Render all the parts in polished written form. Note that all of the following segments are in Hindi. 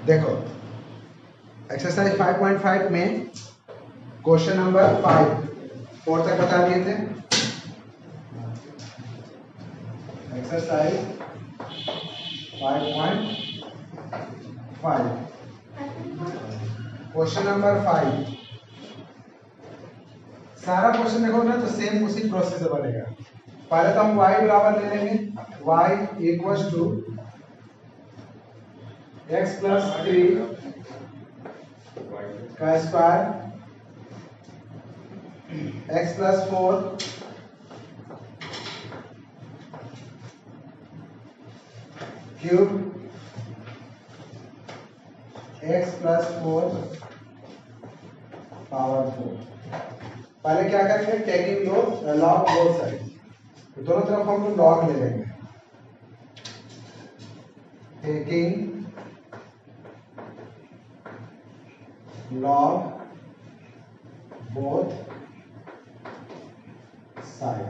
देखो एक्सरसाइज 5.5 में क्वेश्चन नंबर 4 तक बता दिए थे। एक्सरसाइज 5.5 क्वेश्चन नंबर 5 सारा क्वेश्चन देखो ना तो सेम उसी प्रोसेस से बनेगा। पहले तो हम y बराबर ले लेंगे, y equals to x plus 3 का square x plus 4 cube x plus 4 power 4। पहले क्या करेंगे, टेकिंग लॉग बोथ साइड, दोनों तरफ हम लोग लॉग ले लेंगे। टेकिंग लॉग बोथ साइड,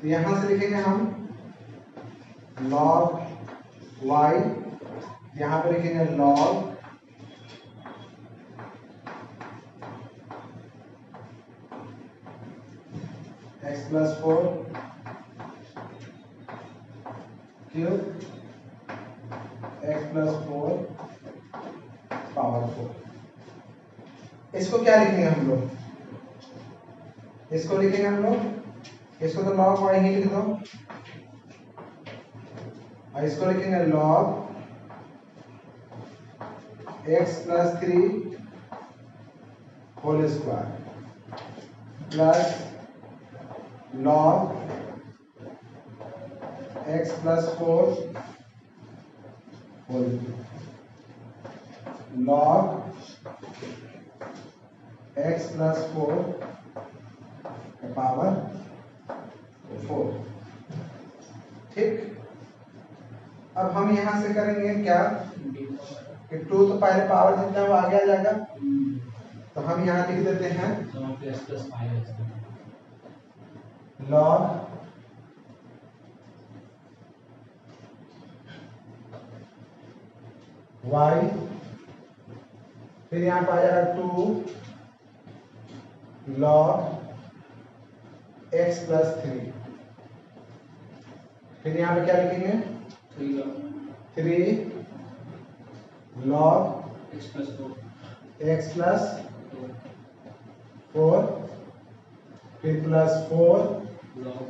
तो यहां से लिखेंगे हम लॉग y, यहां पर लिखेंगे log x plus 4 cube x plus 4 power 4। इसको क्या लिखेंगे हम लोग, इसको लिखेंगे हम लोग, इसको तो लॉग y ही लिख दो, और इसको लिखेंगे log x plus 3 whole square plus log x plus 4 whole log x plus 4 power 4। ठीक, अब हम यहां से करेंगे क्या कि 2 तो पहले पावर जितना वो आगे आ जाएगा, तो हम यहां लिख देते हैं लॉग y, फिर यहां पर आ जाएगा 2 लॉग x प्लस 3, फिर यहां पे क्या लिखेंगे 3 लॉग x प्लस 4, फिर प्लस 4 लॉग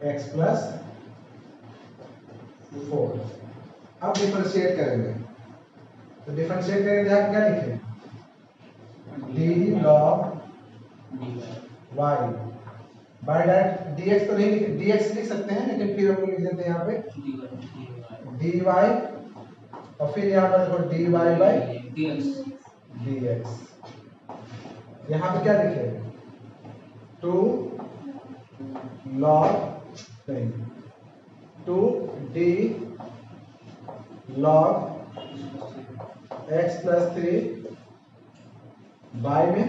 x प्लस 4। अब डिफरेंशिएट करेंगे, तो डिफरेंशिएट करेंगे आप क्या लिखें d log y by direct dx तो नहीं लिख, dx लिख सकते हैं लेकिन फिर हम लिख देते हैं यहाँ पे dy, और फिर यहाँ पर देखो dy बाय dx। यहाँ पे क्या लिखे 2 log 2d log x plus 3 by में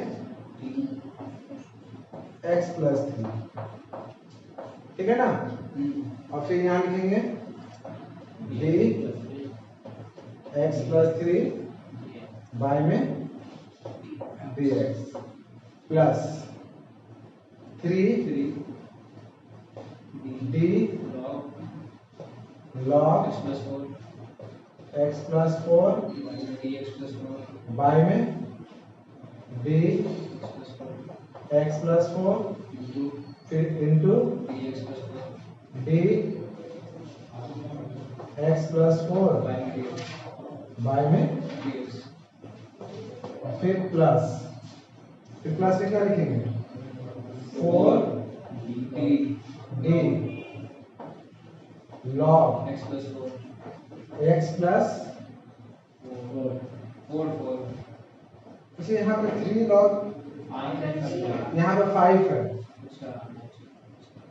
x प्लस 3, ठीक है ना। और फिर यहां लिखेंगे d x प्लस 3 बाय में dx plus 3 d log x plus 4 by में d x प्लस 4 फिर into d x plus 4 by में फिर प्लस में क्या लिखेंगे 4 d log x प्लस 4, इसे यहाँ पे 3 log, यहाँ पे 5 है,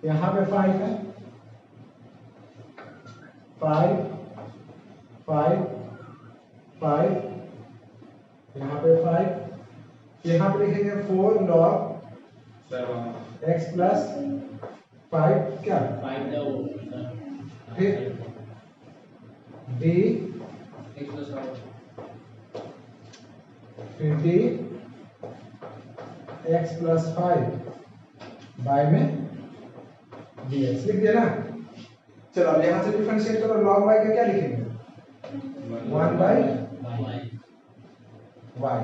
यहाँ पे 5 है, 5 यहाँ पे 5, यहाँ पे लिखेंगे 4 log x प्लस 5 क्या 5 फिर डी फिर डी एक्स प्लस 5 बाय में डी एक्स लिख दिया ना। चलो अब यहां से डिफरेंशिएट करो, log y का क्या लिखेंगे 1 by y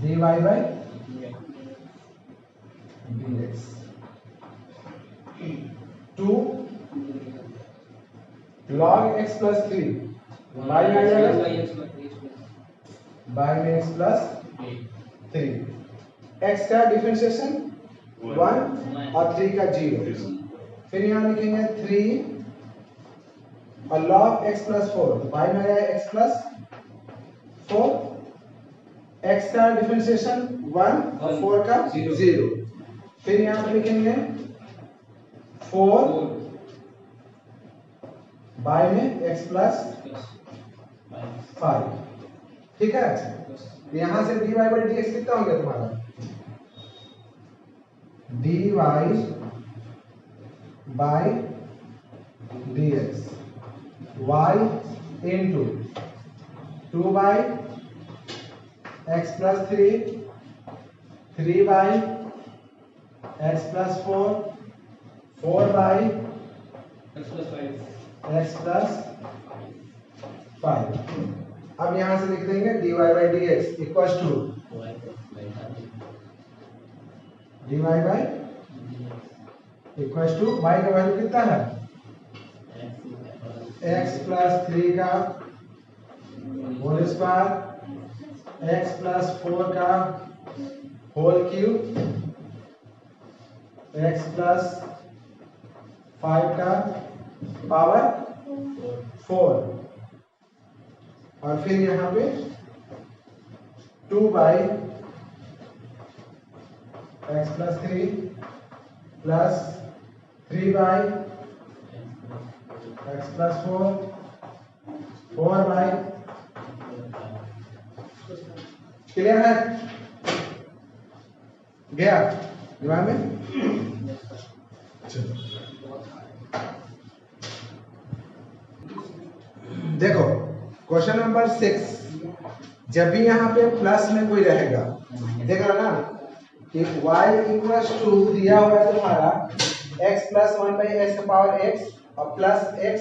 dy by dx 2 log x plus 3 y में आ जाएगा y में x plus 3 x का डिफरेंशिएशन 1 और 3 का 0। फिर यहाँ लिखेंगे 3 और log x plus 4 y में आ जाएगा x plus 4 x का डिफरेंशिएशन 1 और 4 का 0। फिर यहाँ पे लिखेंगे 4 y में x plus 5। ठीक है, यहां से dy by dx कितना हो गया तुम्हारा dy by dx y into 2 by x plus 3 3 by x plus 4 4 by x plus 5। अब यहां से लिख देंगे dy by dx equal to dy by equal to y का वैल्यू कितना है x plus 3 का होल स्क्वायर x plus 4 का होल क्यूब x plus 5 का पावर 4 और फिर यहाँ पे 2 by x plus 3 plus 3 by x plus 4 4 by clear है गया दिमाग में। चलो देखो क्वेश्चन नंबर 6 जब भी यहाँ पे प्लस में कोई रहेगा देख रहा ना कि y इक्वल्स टू दिया हुआ है तुम्हारा x प्लस 1 बाई एक्स का पावर x और plus x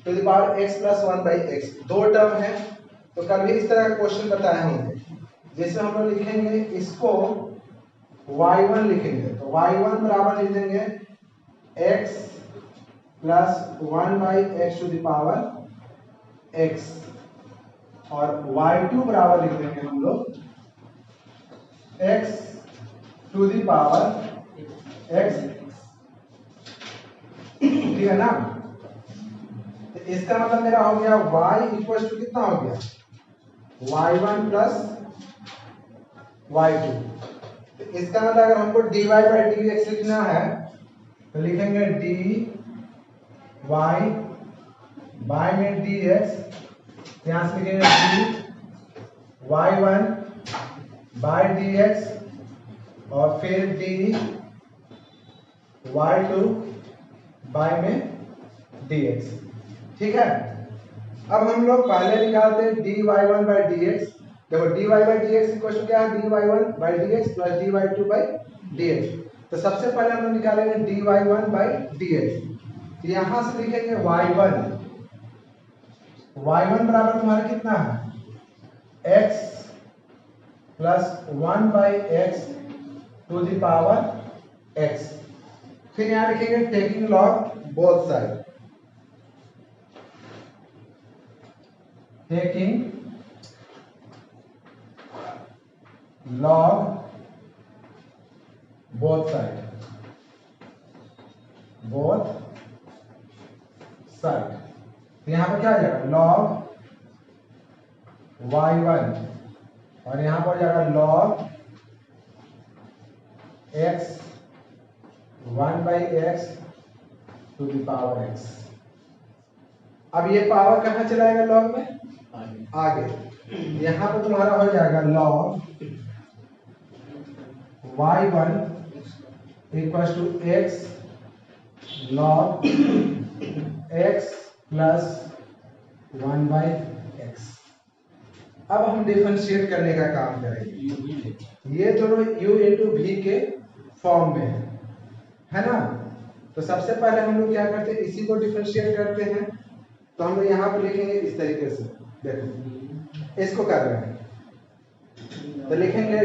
to the power x plus 1 by x दो टर्म है। तो कल भी इस तरह का क्वेश्चन बताए होंगे जिसमें हम लोग लिखेंगे इसको y1 लिखेंगे तो y1 बराबर लिख देंगे x plus 1 by x to the power x और y2 बराबर लिख देंगे हम लोग x to the power x। ठीक है ना, तो इसका मतलब मेरा हो गया y इक्वल टू कितना हो गया y1 प्लस y2। तो इसका मतलब अगर हमको dy बाई dx लिखना है तो लिखेंगे dy बाई में dx यहां से लिखेंगे y1 बाई dx और फिर y2 बाई में dx। ठीक है, अब हम लोग पहले निकालते हैं dy1 बाई dx। देखो dy by dx equal to क्या है dy1 by dx plus dy2 by dx। तो सबसे पहले हम लोग निकालेंगे dy1 बाई dx। तो यहां से लिखेंगे y1 बराबर तुम्हारा कितना है x plus 1 by x to the power x। फिर यहां लिखेंगे taking log both side taking log both side तो यहां पर क्या आ जाएगा log y1 और यहां पर जाएगा log x 1 by x to the power x। अब ये पावर कहां चलाएगा log में आगे। यहां पर तुम्हारा हो जाएगा log y1 equal to x log x plus 1/x। अब हम डिफरेंशिएट करने का काम करेंगे। ये दोनों u इंटू v के फॉर्म में है ना। तो सबसे पहले हम लोग क्या करते हैं, इसी को डिफरेंशिएट करते हैं। तो हम लोग यहाँ पे लिखेंगे इस तरीके से, देखो इसको कर रहे हैं तो लिखेंगे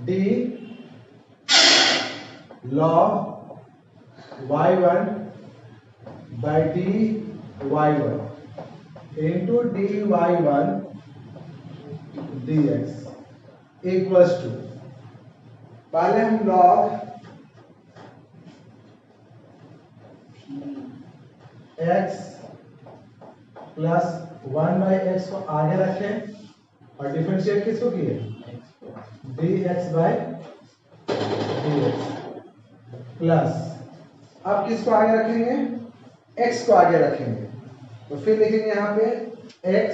d log y1 by dy1 into dy1 dx equals to, पहले हम log x प्लस 1/x को आगे रखें और डिफरेंशिएट किसको किए, dx बाय dx प्लस, अब किसको आगे रखेंगे, x को आगे रखेंगे। तो फिर लिखेंगे यहाँ पे x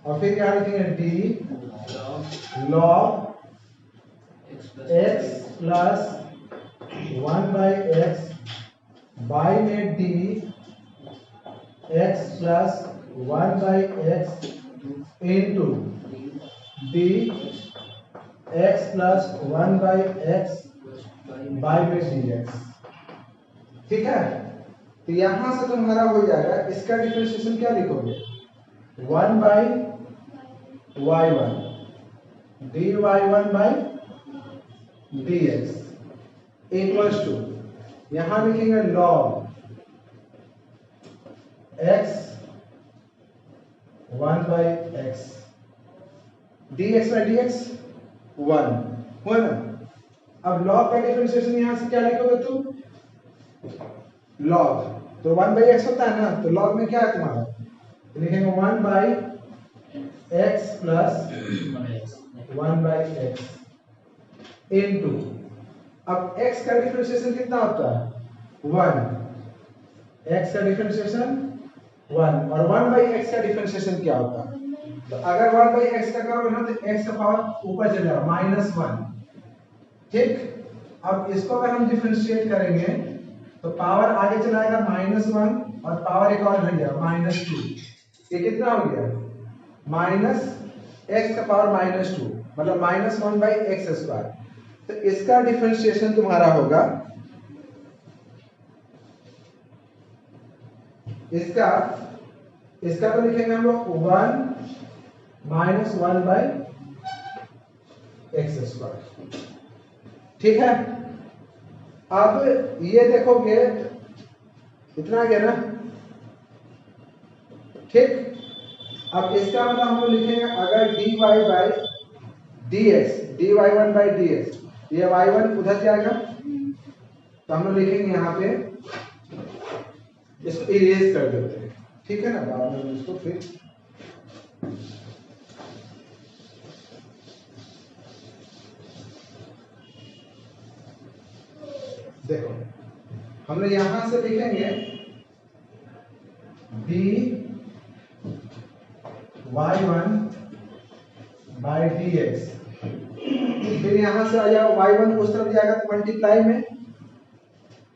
और फिर यहाँ लिखेंगे d log x plus 1/x by में d x plus 1/x into d x plus 1/x by में dx। ठीक है, तो यहां से तुम्हारा हो जाएगा, इसका डिफरेंशिएशन क्या लिखोगे, 1/y1 dy1 by dx equals to, यहां लिखेंगे log x 1/x dx by dx 1 हुआ ना। अब log का डिफरेंशिएशन यहां से क्या लिखोगे तुम, log तो 1/x होता है ना, तो log में क्या है तुम्हारा, तो लिखेंगे 1/x प्लस 1/x इनटू, अब x का डिफरेंशिएशन कितना होता है 1, x का डिफरेंशिएशन 1 और 1/x का डिफरेंशिएशन क्या होता है, तो अगर 1/x का करोगे ना तो x का पावर ऊपर चले जाएगा -1। ठीक, अब इसको अगर हम डिफरेंशिएट करेंगे तो पावर आगे चलाएगा -1 और पावर एक और घट जाएगा -2। ये कितना हो गया, -x का पावर -2 मतलब -1/x²। तो इसका डिफरेंशिएशन तुम्हारा होगा, इसका तो लिखेंगे हम लोग 1 - 1/x²। ठीक है, अब ये देखोगे इतना गया ना। ठीक, अब इसका मतलब हम लोग लिखेंगे, अगर dy by dx dy1 by dx, ये y1 उधर जाएगा तो हम लोग लिखेंगे यहाँ पे, इसको इरेज कर देते हैं। ठीक है ना, बाद में इसको फिर देखो, हम लोग यहां से लिखेंगे dy1 बाई dx, फिर यहां से आ जाएगा y1 उस तरफ जाएगा तो मल्टीप्लाई में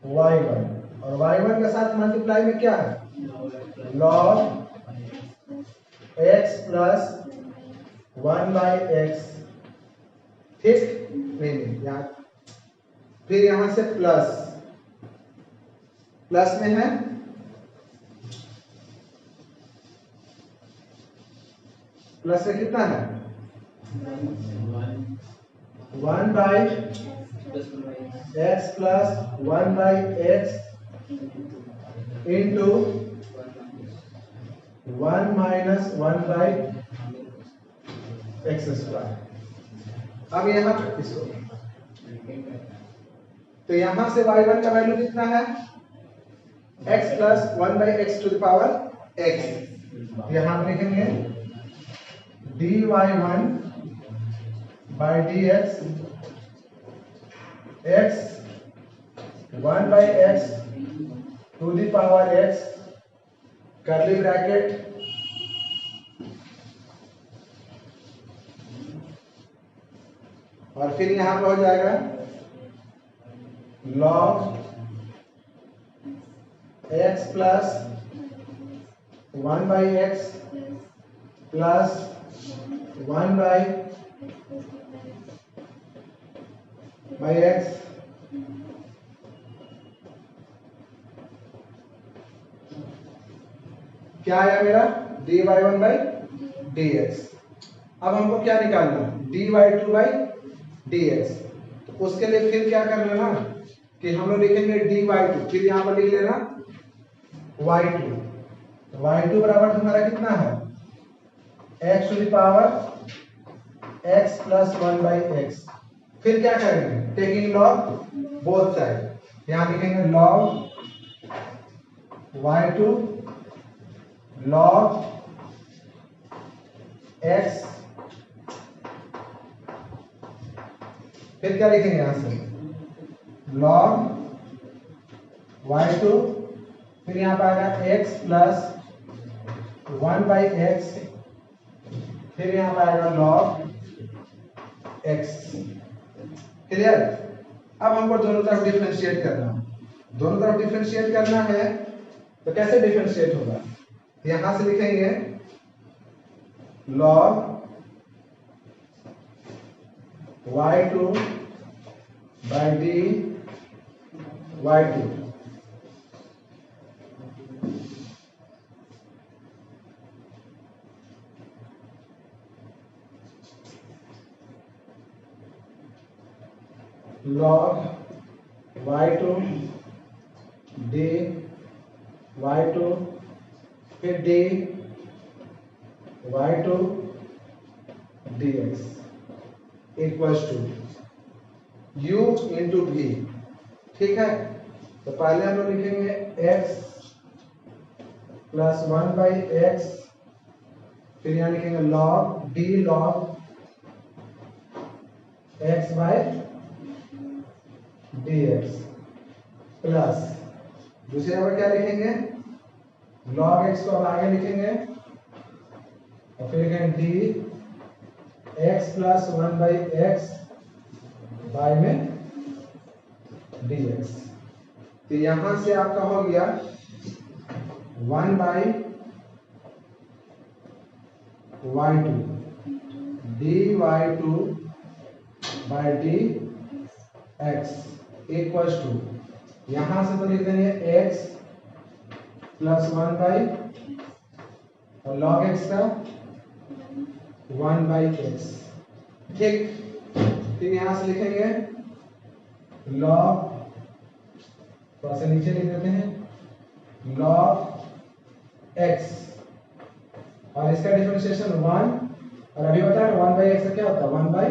y1, और y1 के साथ मल्टीप्लाई में क्या है, log x प्लस 1/x। ठीक, नहीं यहाँ, फिर यहां से प्लस में है प्लस में कितना है 1/x plus 1/x into 1 - 1/x²। अब यहाँ पे इसको, तो यहां से y1 का वैल्यू कितना है, x plus 1/x to the power x। यहां लिखेंगे dy1 by dx x 1/x to the power x curly bracket और फिर यहाँ पे हो जाएगा log x plus 1 by x plus 1 by x क्या आया मेरा dy 1 बाई dx। अब हमको क्या निकालना dy 2 बाई dx। तो उसके लिए फिर क्या करना ना कि हम लोग लिखेंगे dy 2, फिर यहाँ पर लिख लेना y2 बराबर तुम्हारा कितना है x to the power x plus 1 by x. फिर क्या करेंगे टेकिंग लॉग बोथ साइड, यहाँ लिखेंगे लॉग y2 log x, फिर क्या लिखेंगे यहां से log y2, फिर यहां पर आएगा x प्लस 1 बाई एक्स, फिर यहां पर आएगा log x। क्लियर। अब हमको दोनों तरफ डिफरेंशिएट करना है तो कैसे डिफरेंशिएट होगा, यहां से लिखेंगे log y2 by dy 2, log y2 dy 2, फिर dy 2 dx equals to u into v। ठीक है, तो पहले हम लोग लिखेंगे x प्लस 1 बाई एक्स, फिर यहाँ लिखेंगे log d log x by dx plus दूसरे नंबर क्या लिखेंगे log x को अब आगे लिखेंगे और फिर लिखेंगे d x plus 1 by x by में dx। तो यहां से आपका हो गया 1 by y2 dy 2 by dx equals to, यहां से तो लिख देंगे x प्लस 1 बाई और log x का 1 बाई एक्स। ठीक, फिर यहां से लिखेंगे log, थोड़ा सा नीचे लिख देते हैं log x और इसका डिफरेंशिएशन 1, और अभी बताया 1 बाई एक्स क्या होता है 1 बाई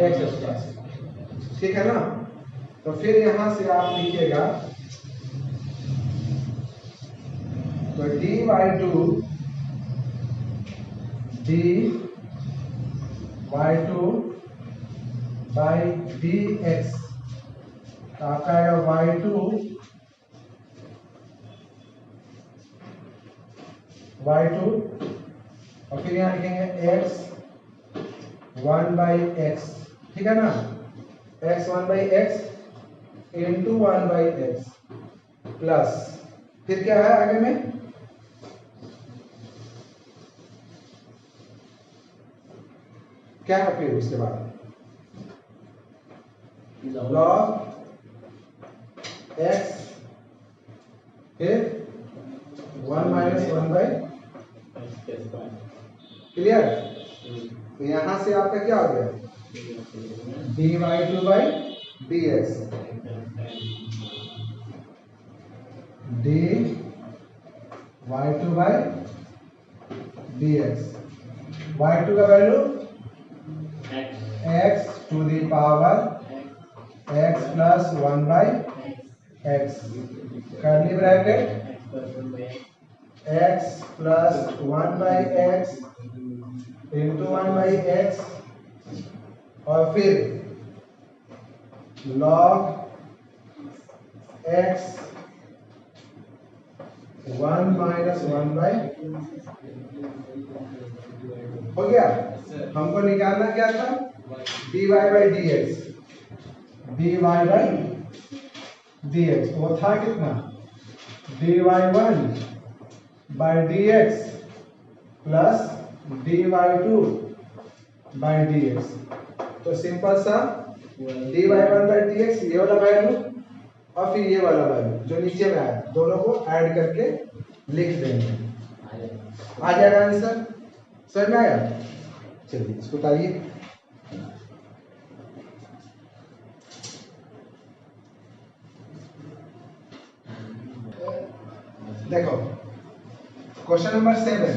एक्स। ठीक है ना। तो फिर यहां से आप लिखिएगा तो dy 2 बाई dx आपका आएगा y2 और फिर यहाँ लिखेंगे x 1 बाई एक्स। ठीक है ना, x 1 by x into 1 by x plus फिर क्या है आगे में क्या है, फिर उसके बाद log x फिर 1 माइनस 1 बाई। क्लियर। तो यहां से आपका क्या हो गया dy 2 by dx dy 2 by dx, y2 का value x to the power x plus 1 by x, curly bracket x plus 1 by x into 1 by x और फिर log x 1 माइनस 1 बाई। हो गया। हमको निकालना क्या था dy by dx, dy by dx, वो था कितना dy1 by dx plus dy2 by dx। तो सिंपल सा dy1 बाई dx ये वाला वैल्यू और फिर ये वाला वैल्यू जो नीचे में आया, दोनों को ऐड करके लिख देंगे, आ जाएगा आंसर। समझ में आया? चलिए इसको उतारिए। देखो question number 7,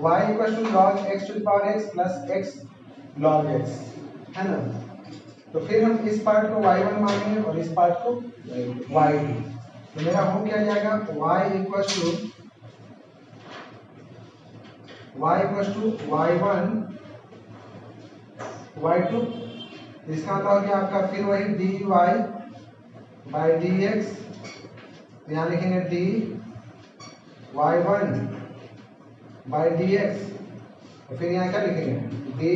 y equal to log x to the power x plus x log x, है ना? तो फिर हम इस पार्ट को y1 मानेंगे और इस पार्ट को y2। तो मेरा हो क्या जाएगा y equal to y1 y2, इसका मतलब हो गया आपका फिर वही dy बाई dx, यहाँ लिखेंगे dy y1 बाई dx, और फिर यहाँ क्या लिखेंगे dy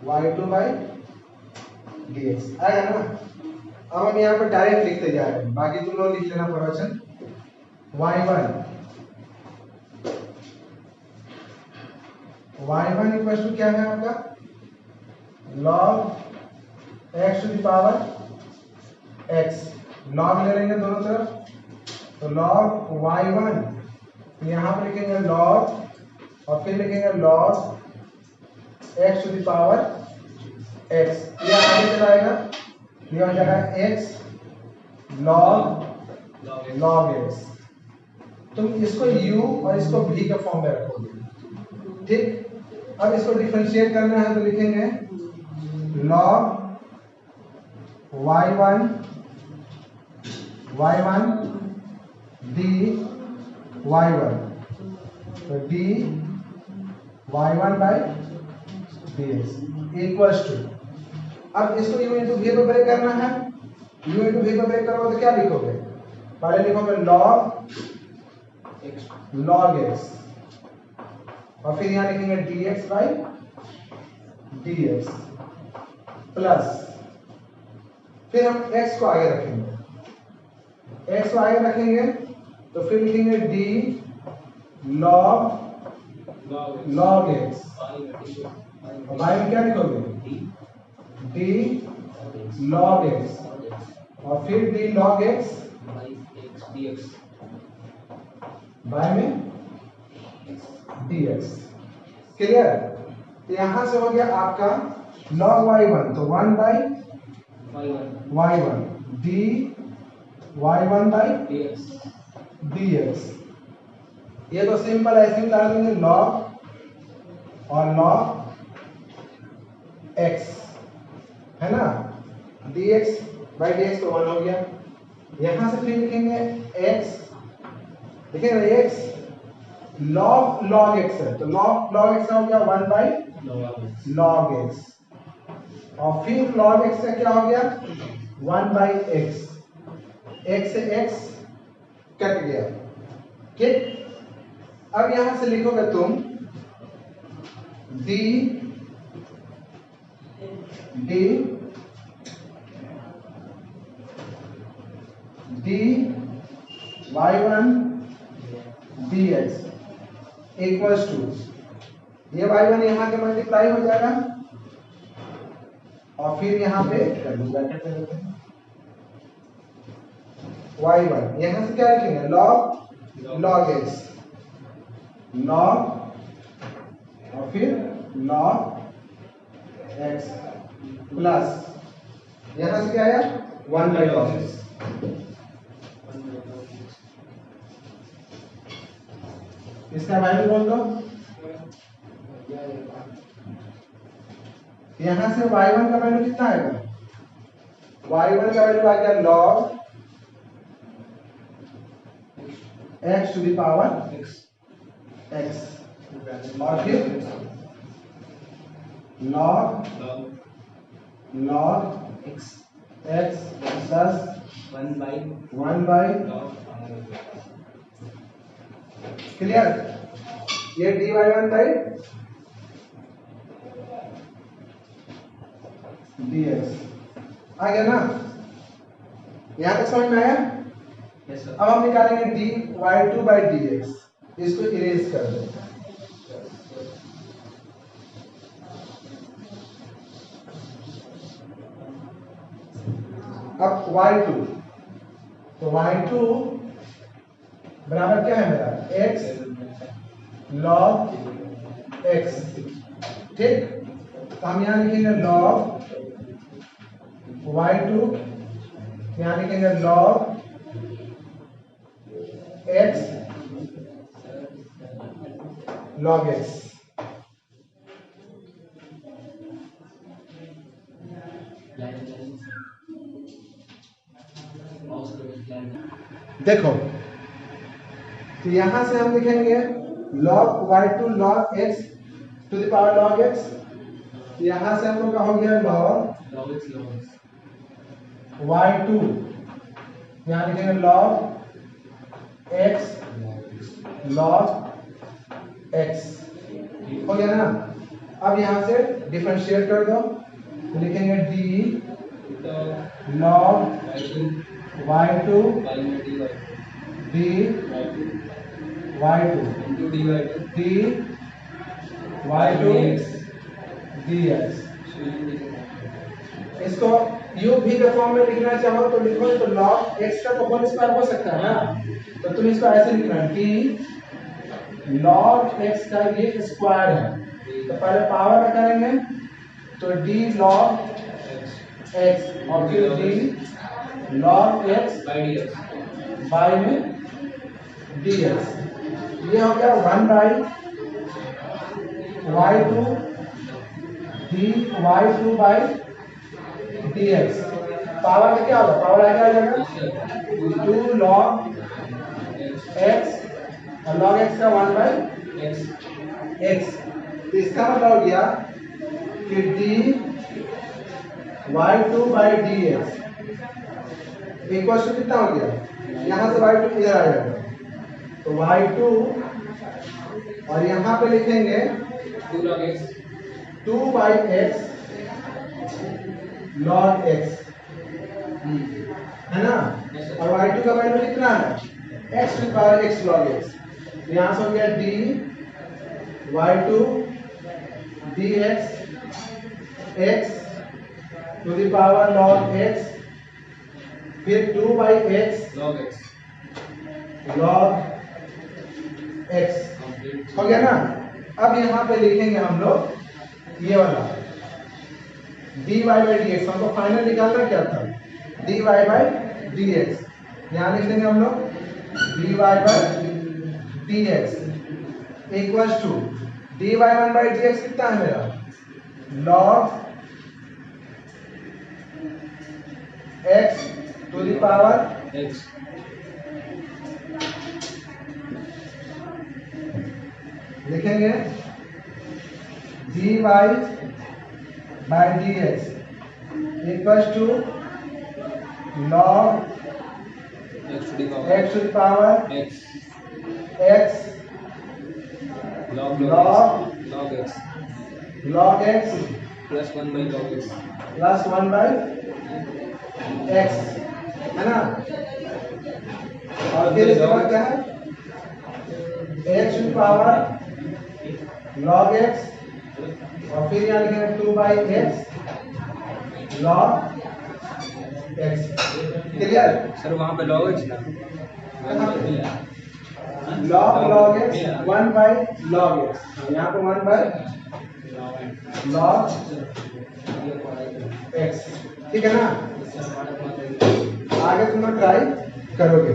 y2 बाई dx, आएगा ना? अब हम यहाँ पर डायरेक्ट लिखते जा रहे हैं, बाकी तुम लोग लिख लेना प्रवचन। y1 इक्वल टू क्या है आपका log x to the power x, log ले लेंगे दोनों तरफ, तो log y1, तो यहाँ पर लिखेंगे log और फिर लिखेंगे log x to the power x, ये आगे चलाएगा, ये हो जाएगा x log x। तुम इसको u और इसको v के फॉर्म में रखोगे, ठीक? अब इसको डिफरेंशिएट करना है तो लिखेंगे log y1 dy y1, तो dy y1 by dx equals to, अब इसको u इंटू v पे ब्रेक करना है, u इंटू v पे ब्रेक करोगे तो क्या लिखोगे, पहले लिखोगे log x और फिर यहाँ लिखेंगे dx बाई dx प्लस, फिर हम x को आगे रखेंगे, x को आगे रखेंगे तो फिर लिखेंगे d log x, और y में क्या लिखोगे d log x और फिर d log x y में dx, क्लियर? तो यहां से हो गया आपका log y1, तो 1 by y1 d y1 by dx, ये तो सिंपल ऐसे ही उतार देंगे log और log x, है ना? dx बाई dx तो 1 हो गया, यहां से फिर लिखेंगे x, लिखेंगे x log x है, तो log x हो गया 1 बाई log x, और फिर log x का क्या हो गया 1 बाई x, x से x कट गया, ठीक? अब यहां से लिखोगे तुम d y1 dx equals to, ये y1 यहाँ के मल्टीप्लाई हो जाएगा और फिर यहाँ पे ब्रैकेट में लेते हैं y1, यहाँ से क्या लिखेंगे log x, log और फिर log x प्लस, यहाँ से क्या आया 1 बाई log x, इसका वैल्यू बोल दो, यहां से y1 का वैल्यू कितना आएगा, y1 का वैल्यू आ गया log x to the power x और फिर log x plus 1 by, clear? ये dy1 बाई dx आ गया ना, यहां तक समझ में आया? Yes sir. अब हम निकालेंगे dy2 by dx, इसको इरेज कर देते हैं। अब y2, तो y2 बराबर क्या है मेरा, x log x, ठीक। तो हम यहां लिखेंगे log y2, यहां लिखेंगे log x log x। देखो, तो यहां से हम लिखेंगे log y2 log x to the power log x, यहां से हम लोग का हो गया log y2, यहां लिखेंगे log x log x, हो गया ना। अब यहां से डिफरेंशिएट कर दो, तो लिखेंगे d log y2 d y2 d y2 dx। इसको u v के फॉर्म में लिखना चाहो तो लिखो, तो log x का तो होल स्क्वायर हो सकता है ना, तो तुम इसको ऐसे लिखना कि log x का ये स्क्वायर है, तो पहले पावर में करेंगे तो d log x और फिर d log x बाई में dx, ये हो गया 1 by y2 dy2 by dx। Power में क्या होगा, पावर आगे आ जाएगा 2 log x और log x का 1 बाई x। तो इसका मतलब हो गया कि dy2 by dx equal to कितना हो गया, यहां से y2 इधर आ जाएगा, तो y2 और यहां पे लिखेंगे 2 बाई x log x, है ना। और y2 का वैल्यू कितना है, x to power x log x, तो यहां से हो गया d y2 dx x to the power log x, फिर 2 बाई x log x, हो गया ना। अब यहां पे लिखेंगे हम लोग ये वाला dy बाई dx, हमको फाइनल निकालना क्या था, dy बाई dx, यहां लिख देंगे हम लोग dy by dx equals to dy 1 by dx कितना है मेरा, log x to the power x लिखेंगे dy by dx equals to log x to the power x log x plus 1 by log x plus 1 by x, है ना। और फिर इसके बाद क्या है, x to power log x और फिर यहाँ लिखेंगे 2 by x log x, clear. Sir वहाँ पे log x log x 1 by log x, यहाँ पे 1 बाई log x, ठीक है ना। आगे तुम लोग ट्राई करोगे।